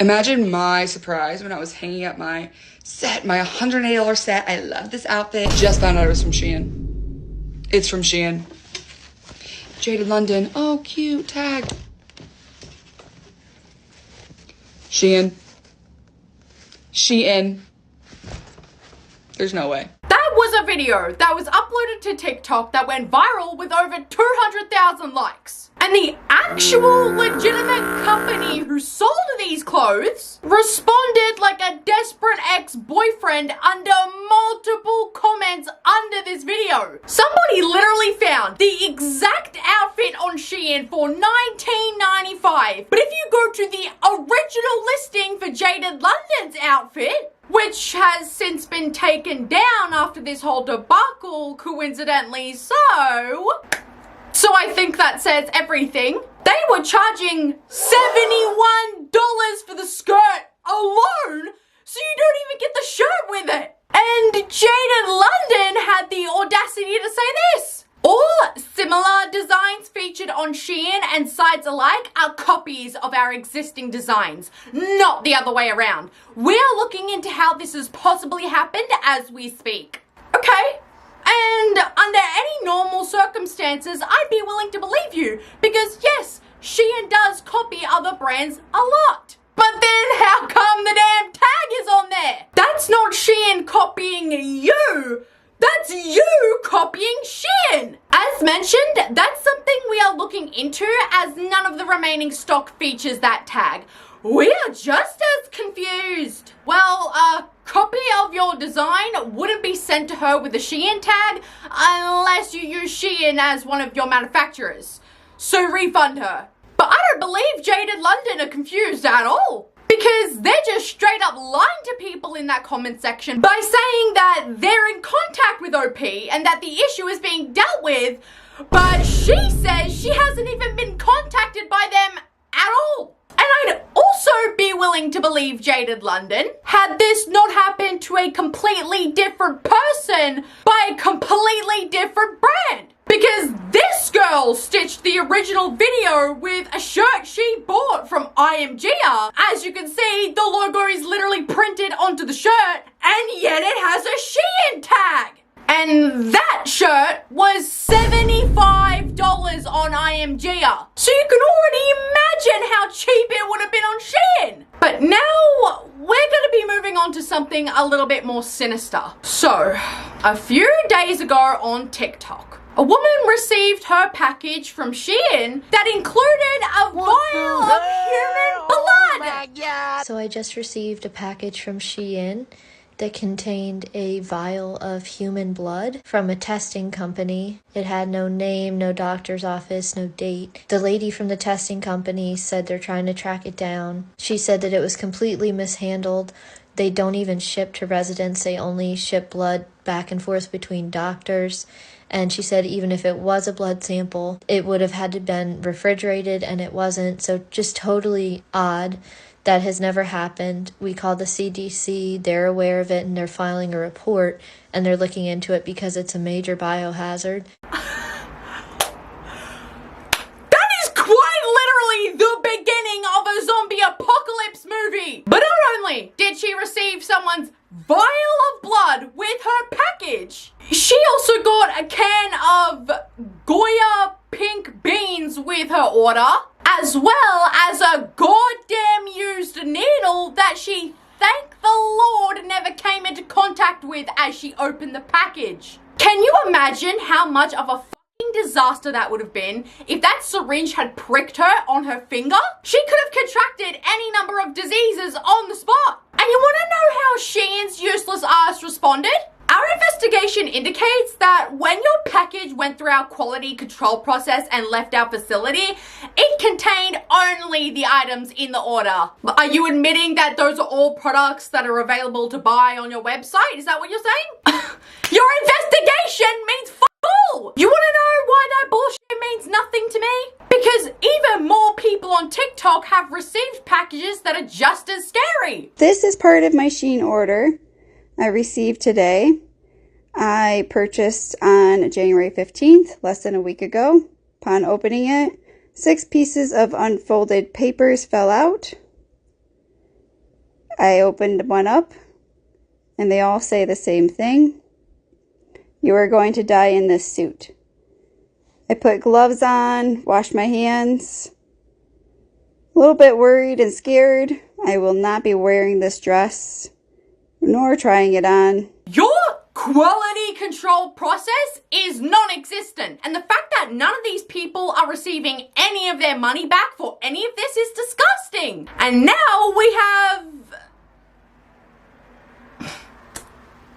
Imagine my surprise when I was hanging up my set, my $180 set. I love this outfit. Just found out it was from Shein. It's from Shein. Jaded London. Oh, cute tag. Shein. Shein. There's no way. That was a video that was uploaded to TikTok that went viral with over 200,000 likes. And the actual legitimate company who sold these clothes responded like a desperate ex-boyfriend under multiple comments under this video. Somebody literally found the exact outfit on Shein for $19.95. But if you go to the original listing for Jaded London's outfit, which has since been taken down after this whole debacle, coincidentally so I think that says everything. They were charging $71 for the skirt alone, so you don't even get the shirt with it. And Jaded London had the audacity to say this: all similar designs featured on Shein and sites alike are copies of our existing designs, not the other way around. We're looking into how this has possibly happened as we speak. Okay. And under any normal circumstances, I'd be willing to believe you, because yes, Shein does copy other brands a lot. But then how come the damn tag is on there? That's not Shein copying you. That's you copying Shein. As mentioned, that's something we are looking into, as none of the remaining stock features that tag. We are just as confused. Well, a copy of your design wouldn't be sent to her with a Shein tag unless you use Shein as one of your manufacturers. So refund her. But I don't believe Jaded London are confused at all, because they're just straight up lying to people in that comment section by saying that they're in contact with OP and that the issue is being dealt with, but she says she hasn't even been contacted by them at all. And I'd also be willing to believe Jaded London had this not happened to a completely different person by a completely different brand. Because this girl stitched the original video with a shirt she bought from IMG. As you can see, the logo is literally printed onto the shirt, and yet it has a Shein tag. And that shirt was $75 on IMG. So you can already imagine how cheap it would have been on Shein. But now we're going to be moving on to something a little bit more sinister. So, a few days ago on TikTok, a woman received her package from Shein that included a vial of human blood. Oh my God. So I just received a package from Shein that contained a vial of human blood from a testing company. It had no name, no doctor's office, no date. The lady from the testing company said they're trying to track it down. She said that it was completely mishandled. They don't even ship to residents. They only ship blood back and forth between doctors. And she said even if it was a blood sample, it would have had to been refrigerated, and it wasn't. So just totally odd. That has never happened. We called the CDC. They're aware of it, and they're filing a report, and they're looking into it because it's a major biohazard. That is quite literally the beginning of a zombie apocalypse movie. But not only did she receive someone's vial of blood with her package, she also got a can of Goya pink beans with her order, as well as a goddamn used needle that she, thank the Lord, never came into contact with as she opened the package. Can you imagine how much of a fucking disaster that would have been if that syringe had pricked her on her finger? She could have contracted any number of diseases on the spot. And you want to know how Shein's useless ass responded? Our investigation indicates that when your package went through our quality control process and left our facility, it contained only the items in the order. Are you admitting that those are all products that are available to buy on your website? Is that what you're saying? Your investigation means fuck all! You want to know why that bullshit means nothing to me? Because even more people on TikTok have received packages that are just as scary. This is part of my Shein order I received today. I purchased on January 15th, less than a week ago. Upon opening it, 6 pieces of unfolded papers fell out. I opened one up and they all say the same thing. You are going to die in this suit. I put gloves on, washed my hands. A little bit worried and scared. I will not be wearing this dress, nor trying it on. Your quality control process is non-existent, and the fact that none of these people are receiving any of their money back for any of this is disgusting. And now we have...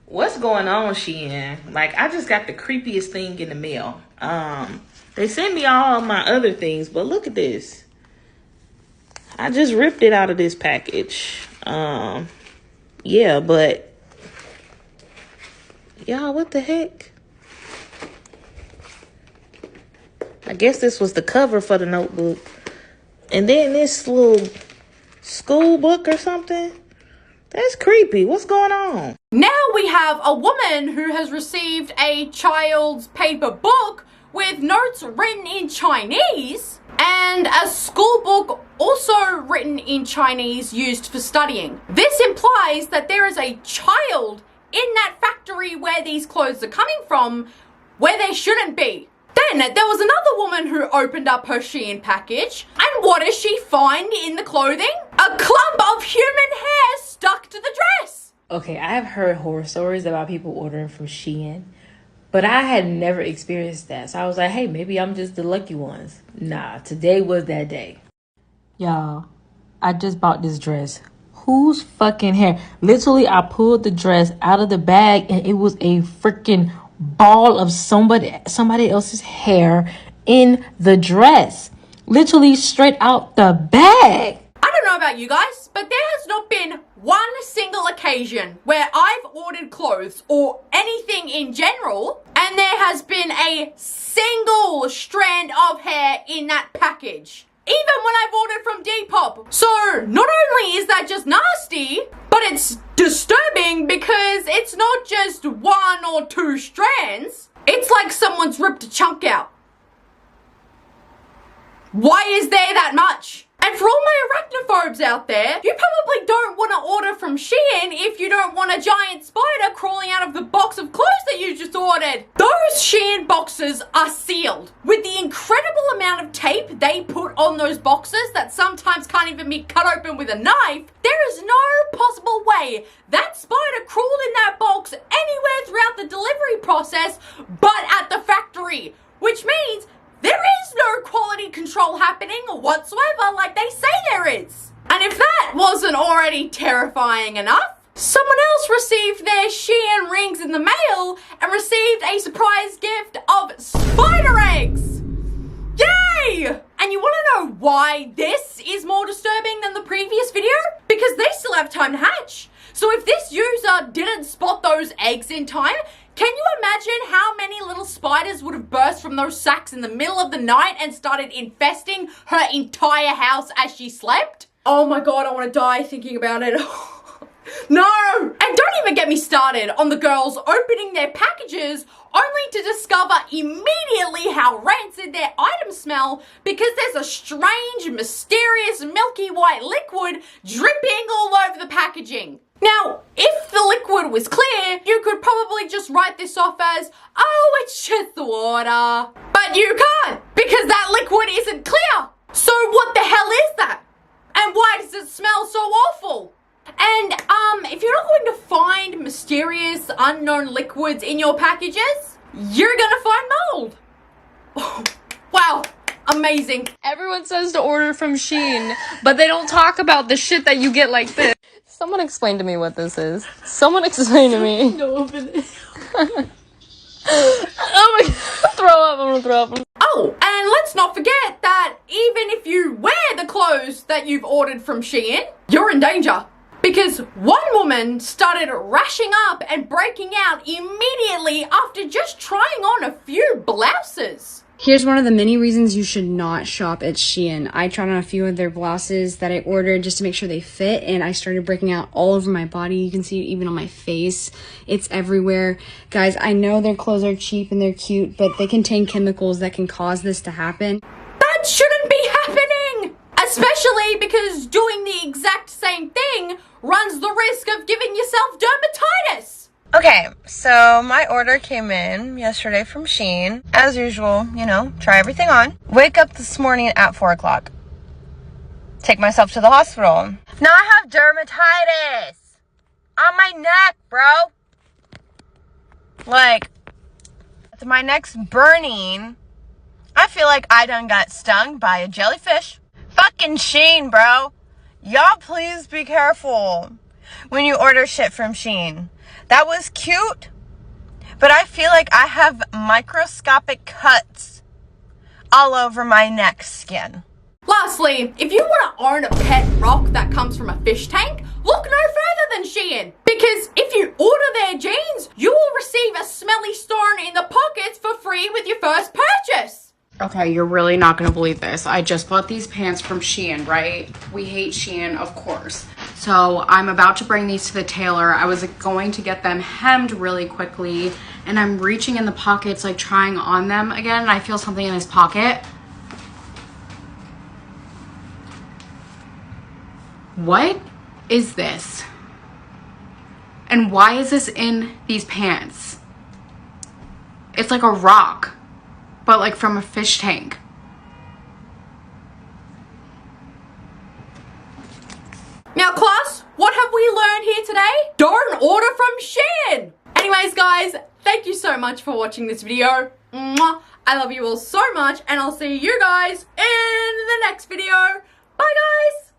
What's going on, Shein? Like, I just got the creepiest thing in the mail. They sent me all my other things, but look at this. I just ripped it out of this package. Yeah, but y'all, what the heck? I guess this was the cover for the notebook. And then this little school book or something. That's creepy. What's going on? Now we have a woman who has received a child's paper book with notes written in Chinese and a school book also written in Chinese used for studying. This implies that there is a child in that factory where these clothes are coming from where they shouldn't be. Then there was another woman who opened up her Shein package, and what does she find in the clothing? A clump of human hair stuck to the dress. Okay, I have heard horror stories about people ordering from Shein, but I had never experienced that. So I was like, hey, maybe I'm just the lucky ones. Nah, today was that day. Y'all, I just bought this dress. Whose fucking hair? Literally, I pulled the dress out of the bag and it was a freaking ball of somebody else's hair in the dress. Literally straight out the bag. I don't know about you guys, but there has not been one single occasion where I've ordered clothes or anything in general and there has been a single strand of hair in that package. Even when I've ordered from Depop. So not only is that just nasty, but it's disturbing because it's not just one or two strands. It's like someone's ripped a chunk out. Why is there that much? And for all my arachnophobes out there, you probably don't want to order from Shein if you don't want a giant spider crawling out of the box of clothes that you just ordered. Those Shein boxes are sealed with the incredible amount of tape they put on those boxes that sometimes can't even be cut open with a knife. There is no possible way that spider crawled in that box anywhere throughout the delivery process but at the factory, which means there is no quality control happening whatsoever like they say there is. And if that wasn't already terrifying enough, someone else received their Shein rings in the mail and received a surprise gift of spider eggs. Yay! And you want to know why this is more disturbing than the previous video? Because they still have time to hatch. So if this user didn't spot those eggs in time, can you imagine how many little spiders would have burst from those sacks in the middle of the night and started infesting her entire house as she slept? Oh my god, I want to die thinking about it. No! And don't even get me started on the girls opening their packages only to discover immediately how rancid their items smell because there's a strange, mysterious, milky white liquid dripping all over the packaging. Now, if the liquid was clear, you could probably just write this off as, oh, it's just the water. But you can't, because that liquid isn't clear. So what the hell is that? And why does it smell so awful? And, if you're not going to find mysterious, unknown liquids in your packages, you're gonna find mold. Wow. Amazing. Everyone says to order from Shein, but they don't talk about the shit that you get like this. Someone explain to me what this is. Someone explain to me. No, open it. Oh my god, I'm gonna throw up. Oh, and let's not forget that even if you wear the clothes that you've ordered from Shein, you're in danger. Because one woman started rashing up and breaking out immediately after just trying on a few blouses. Here's one of the many reasons you should not shop at Shein. I tried on a few of their blouses that I ordered just to make sure they fit, and I started breaking out all over my body. You can see it even on my face. It's everywhere. Guys, I know their clothes are cheap and they're cute, but they contain chemicals that can cause this to happen. That shouldn't be happening! A Especially because doing the exact same thing runs the risk of giving yourself dermatitis. Okay, so my order came in yesterday from Shein. As usual, you know, try everything on. Wake up this morning at 4 o'clock. Take myself to the hospital. Now I have dermatitis on my neck, bro. Like, my neck's burning. I feel like I done got stung by a jellyfish. Fucking Shein, bro. Y'all please be careful when you order shit from Shein. That was cute, but I feel like I have microscopic cuts all over my neck skin. Lastly, if you want to own a pet rock that comes from a fish tank, look no further than Shein. Because if you order their jeans, you will receive a smelly stone in the pockets for free with your first purchase. Okay, you're really not gonna believe this. I just bought these pants from Shein, right? We hate Shein, of course. So I'm about to bring these to the tailor. I was going to get them hemmed really quickly, and I'm reaching in the pockets, like trying on them again, and I feel something in his pocket. What is this? And why is this in these pants? It's like a rock, but like from a fish tank. Now class, what have we learned here today? Don't order from Shein! Anyways guys, thank you so much for watching this video. Mwah. I love you all so much, and I'll see you guys in the next video. Bye guys!